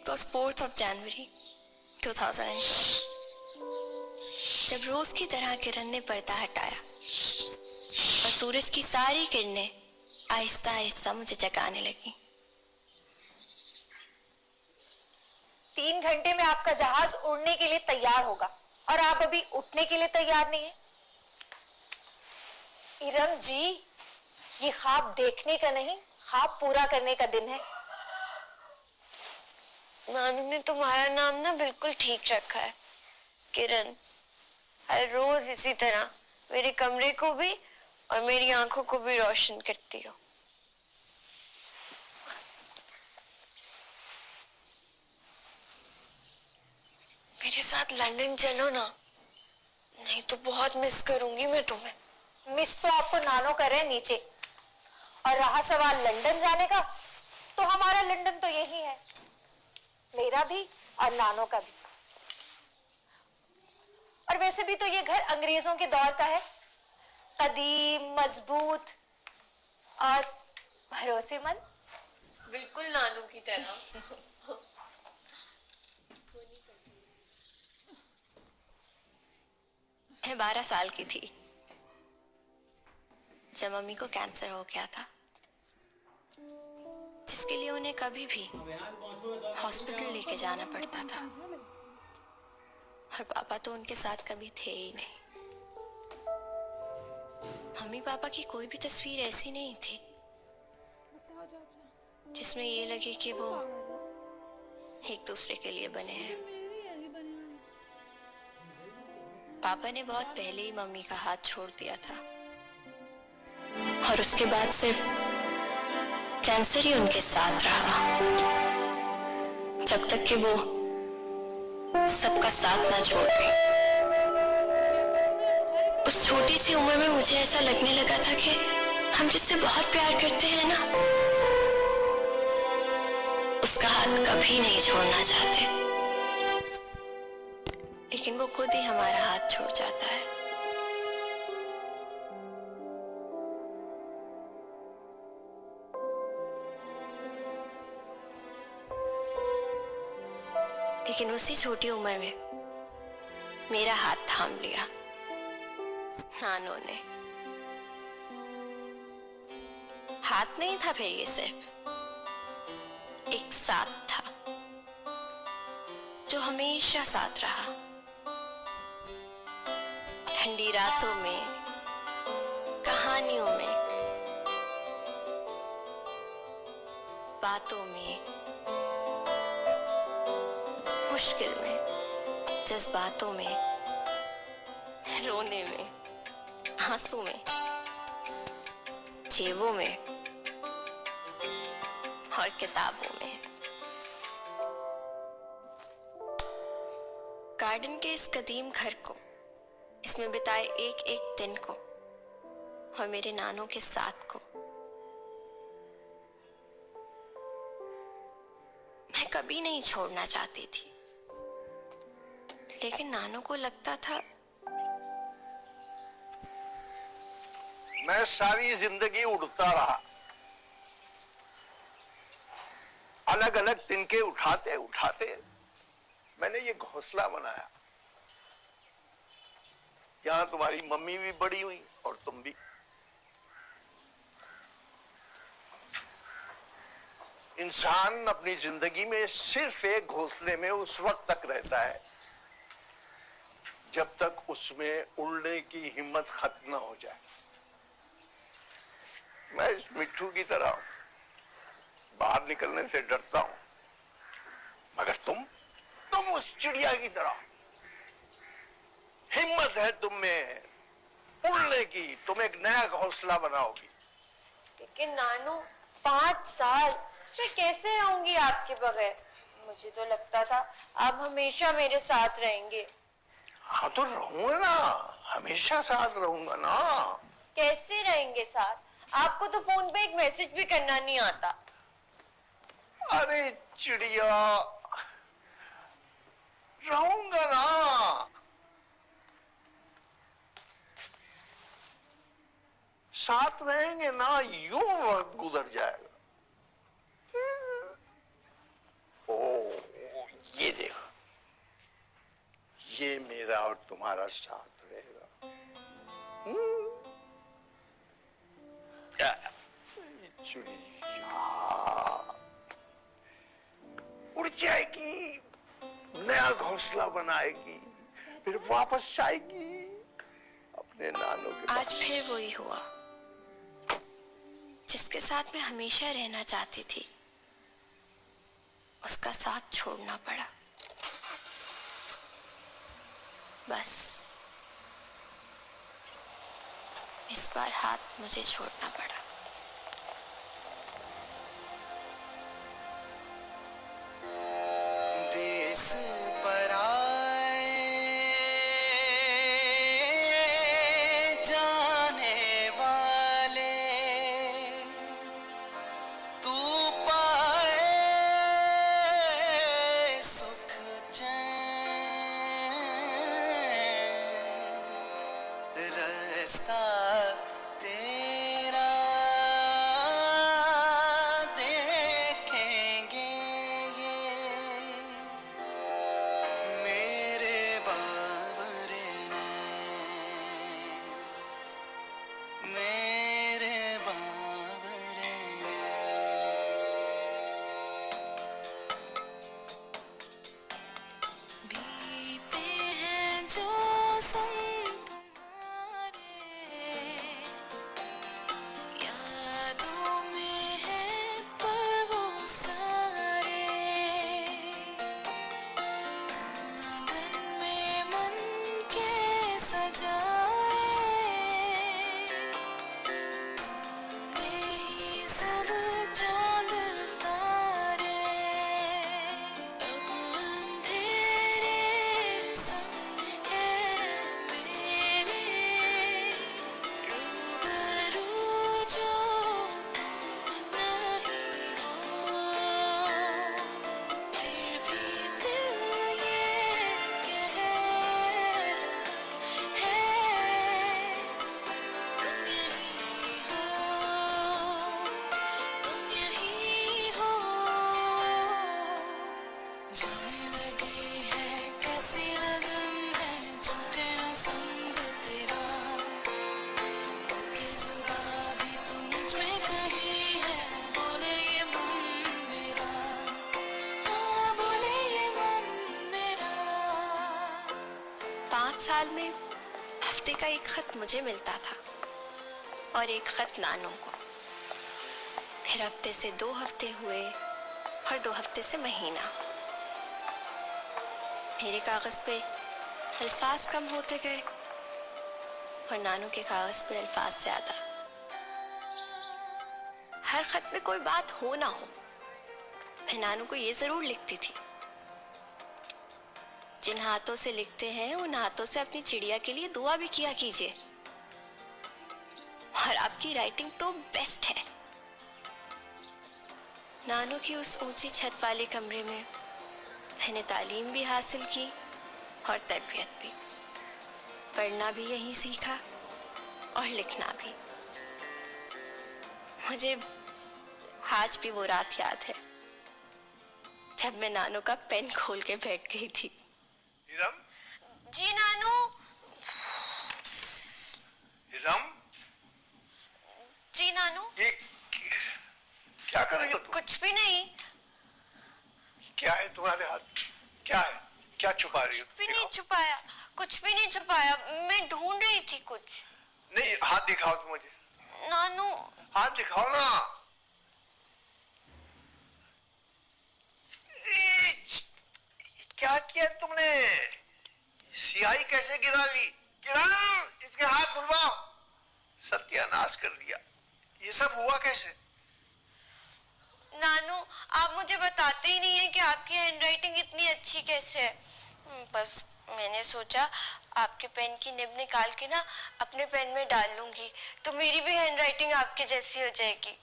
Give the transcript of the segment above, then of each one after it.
It was 4th of January 2012 जब रोज की तरह किरण ने पर्दा हटाया और सूरज की सारी किरणें आहिस्ता आहिस्ता मुझे जगाने लगी। 3 घंटे में आपका जहाज उड़ने के लिए तैयार होगा और आप अभी उठने के लिए तैयार नहीं है। इरम जी, ये ख्वाब देखने का नहीं, ख्वाब पूरा करने का दिन है। नानू ने तुम्हारा नाम ना बिल्कुल ठीक रखा है, किरण। हर रोज इसी तरह मेरे कमरे को भी और मेरी आंखों को भी रोशन करती हो। मेरे साथ लंदन चलो ना, नहीं तो बहुत मिस करूंगी मैं तुम्हें। मिस तो आपको नानो कर रहे हैं नीचे, और रहा सवाल लंदन जाने का, तो हमारा लंदन तो यही है, मेरा भी और नानो का भी। और वैसे भी तो ये घर अंग्रेजों के दौर का है, कदीम, मजबूत और भरोसेमंद। बिल्कुल नानू की तरह। मैं 12 साल की थी जब मम्मी को कैंसर हो गया था, जिसके लिए उन्हें कभी भी हॉस्पिटल लेके जाना पड़ता था, और पापा तो उनके साथ कभी थे ही नहीं। मम्मी पापा की कोई भी तस्वीर ऐसी नहीं थी जिसमें ये लगे कि वो एक दूसरे के लिए बने हैं। पापा ने बहुत पहले ही मम्मी का हाथ छोड़ दिया था, और उसके बाद सिर्फ कैंसर ही उनके साथ रहा, जब तक कि वो सबका साथ ना छोड़ गई। उस छोटी सी उम्र में मुझे ऐसा लगने लगा था कि हम जिससे बहुत प्यार करते हैं ना, उसका हाथ कभी नहीं छोड़ना चाहते, लेकिन वो खुद ही हमारा हाथ छोड़ जाता है। लेकिन उसी छोटी उम्र में मेरा हाथ थाम लिया नानो ने। हाथ नहीं था फिर, ये सिर्फ एक साथ था जो हमेशा साथ रहा। ठंडी रातों में, कहानियों में, बातों में, मुश्किल में, जज्बातों में, रोने में, आंसू में, जेबों में और किताबों में। गार्डन के इस कदीम घर को, इसमें बिताए एक एक दिन को, और मेरे नानों के साथ को मैं कभी नहीं छोड़ना चाहती थी, लेकिन नानों को लगता था मैं सारी जिंदगी उड़ता रहा, अलग अलग तिनके उठाते उठाते मैंने ये घोंसला बनाया। यहां तुम्हारी मम्मी भी बड़ी हुई और तुम भी। इंसान अपनी जिंदगी में सिर्फ एक घोंसले में उस वक्त तक रहता है जब तक उसमें उड़ने की हिम्मत खत्म ना हो जाए। मैं इस मिट्ठू की तरह बाहर निकलने से डरता हूं, मगर तुम उस चिड़िया की तरह, हिम्मत है तुम में उड़ने की, तुम एक नया घोंसला बनाओगी। लेकिन नानू, 5 साल मैं कैसे रहूंगी आपके बगैर? मुझे तो लगता था आप हमेशा मेरे साथ रहेंगे। हाँ तो रहूंगा ना, हमेशा साथ रहूंगा ना। कैसे रहेंगे साथ? आपको तो फोन पे एक मैसेज भी करना नहीं आता। अरे चिड़िया, रहूंगा ना, साथ रहेंगे ना, यूं वक्त गुजर जाएगा। ओ तुम्हारा साथ रहेगा। चिड़िया उड़ जाएगी, नया घोंसला बनाएगी, फिर वापस आएगी अपने नानों के आज पास। फिर वही हुआ जिसके साथ मैं हमेशा रहना चाहती थी, उसका साथ छोड़ना पड़ा। बस इस बार हाथ मुझे छोड़ना पड़ा। देश पराए जाने वाले तू पाए सुख चैन, रास्ता तेरा देखेंगे ये मेरे बाबरे ने, मेरे बाबरे ने। बीते हैं जो संग तुम्हारे, यादों में है पल वो सारे, आंगन में मन के सजाए, तुमने ही सब चांद तारे, अब अंधेरे संग है मेरे, रूबरू जो तुम नहीं हो, फिर भी दिल ये कह रहा है, तुम यही हो, तुम यही हो। जाने लगे हैं कैसी लगन है, छूटे ना संग तेरा, होके जुदा भी तू मुझ में कहीं है, बोले ये मन मेरा, हाँ बोले ये मन मेरा। 5 साल में हफ्ते का एक खत मुझे मिलता था और एक खत नानू को। फिर हफ्ते से 2 हफ्ते हुए और 2 हफ्ते से महीना। मेरे कागज पे अल्फाज कम होते गए और नानू के कागज पे अल्फाज ज्यादा। हर खत में कोई बात हो ना हो, मैं नानू को ये जरूर लिखती थी, जिन हाथों से लिखते हैं उन हाथों से अपनी चिड़िया के लिए दुआ भी किया कीजिए। और आपकी राइटिंग तो बेस्ट है। नानू की उस ऊंची छत वाले कमरे में मैंने तालीम भी हासिल की और तरबियत भी। पढ़ना भी यहीं सीखा और लिखना भी। मुझे आज भी वो रात याद है जब मैं नानू का पेन खोल के बैठ गई थी। हिरम, जी नानू। हिरम, जी नानू। ये क्या कर रही हो तुम? कुछ भी नहीं। क्या है तुम्हारे हाथ? क्या है? क्या छुपा रही हो? कुछ भी नहीं दिखाओ। छुपाया, कुछ भी नहीं छुपाया। मैं ढूंढ रही थी कुछ। नहीं, हाथ दिखाओ तुम मुझे। नानू। हाथ दिखाओ ना। क्या किया तुमने? सियाही कैसे गिरा ली? गिरा, इसके हाथ धुलवाओ। सत्यानाश कर दिया। ये सब हुआ कैसे? नानू, आप मुझे बताते ही नहीं है कि आपकी हैंडराइटिंग इतनी अच्छी कैसे है। बस मैंने सोचा आपके पेन की निब निकाल के ना अपने पेन में डाल लूंगी तो मेरी भी हैंडराइटिंग आपके जैसी हो जाएगी।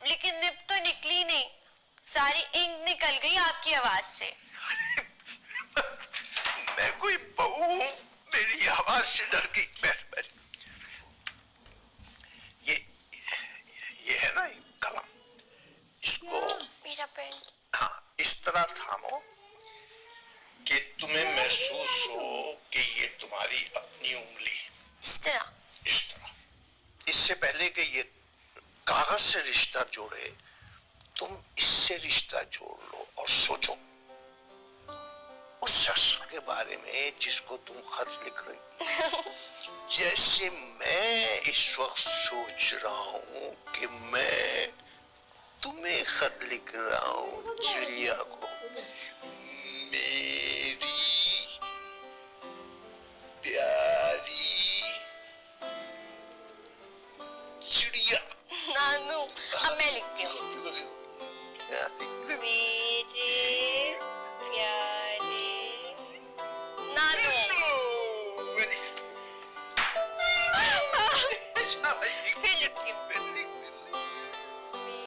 लेकिन निब तो निकली नहीं, सारी इंक निकल गई आपकी आवाज से। मैं कोई बहू हूं? मेरी आवाज से डर गई। बैठ बैठ। ये है ना कलम, इसको मेरा पेन। हाँ, इस तरह थामो कि तुम्हें महसूस हो कि ये तुम्हारा तुम्हारी अपनी उंगली इस तरह। इस तरह। इससे पहले कि ये कागज से रिश्ता जोड़े, तुम इससे रिश्ता जोड़ लो और सोचो उस शख्स के बारे में जिसको तुम खत लिख रही। जैसे मैं इस वक्त सोच रहा हूं कि मैं तुम्हें खत लिख रहा हूं, जूलिया को।